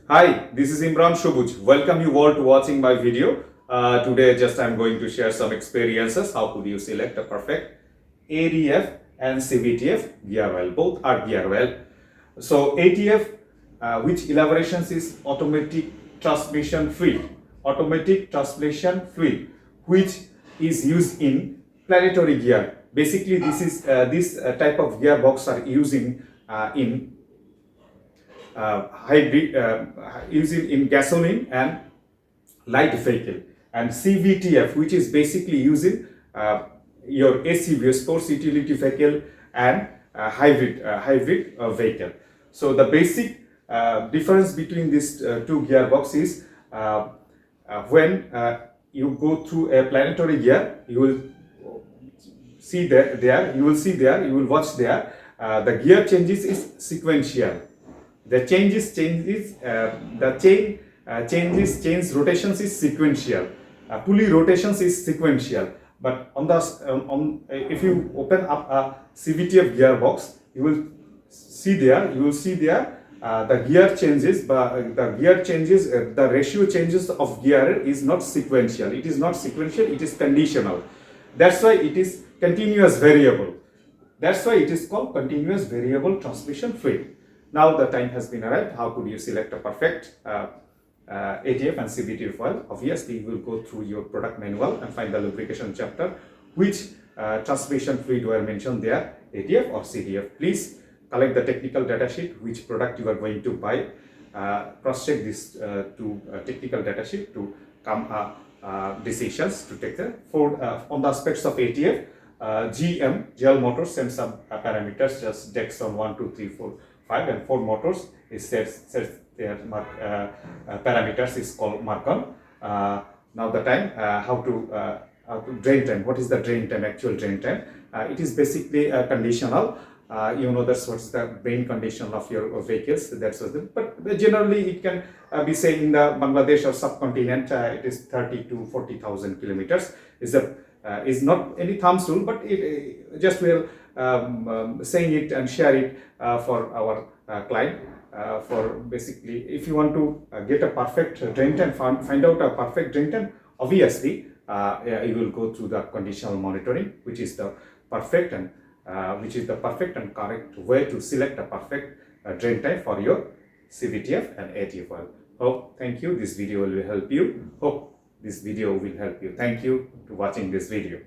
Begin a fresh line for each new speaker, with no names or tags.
Hi, this is imransabuj. Welcome you all to watching my video. Today just I'm going to share some experiences. How could you select a perfect ATF and CVTF gear oil? Both are gear oil. So ATF, which elaborations is automatic transmission fluid. Automatic transmission fluid, which is used in planetary gear. Basically, this type of gearbox are using in hybrid using in gasoline and light vehicle, and CVTF, which is basically using your SUV, sports utility vehicle, and hybrid vehicle. So the basic difference between these two gearbox is when you go through a planetary gear, you will see you will watch there, the gear changes is sequential. The change rotations is sequential. Pulley rotations is sequential. But on the if you open up a CVTF gearbox, you will see there the gear changes, but the ratio changes of gear is not sequential. It is not sequential. It is conditional. That's why it is continuous variable. That's why it is called continuous variable transmission fluid. Now the time has been arrived. How could you select a perfect ATF and CVTF oil? Obviously, you will go through your product manual and find the lubrication chapter, which transmission fluid were mentioned there, ATF or CTF. Please collect the technical data sheet, which product you are going to buy. Cross-check this to technical data sheet to come decisions to take the on the aspects of ATF. GL motors send some parameters, just Dexon 1, 2, 3, 4, 5, and 4 motors is sets their parameters is called Markon. Now the time, how to drain time. What is the drain time? Actual drain time. It is basically conditional. You know that's what's the main condition of your vehicles. That's what. But generally it can be say in the Bangladesh or subcontinent, it is 30 to 40,000 kilometers. Is not any thumbs rule, but it just will saying it and share it for our client. For basically, if you want to get a perfect drain time, find out a perfect drain time, obviously you will go through the conditional monitoring, which is the perfect and correct way to select a perfect drain time for your CVTF and ATF oil. Hope, thank you. This video will help you. Hope this video will help you. Thank you for watching this video.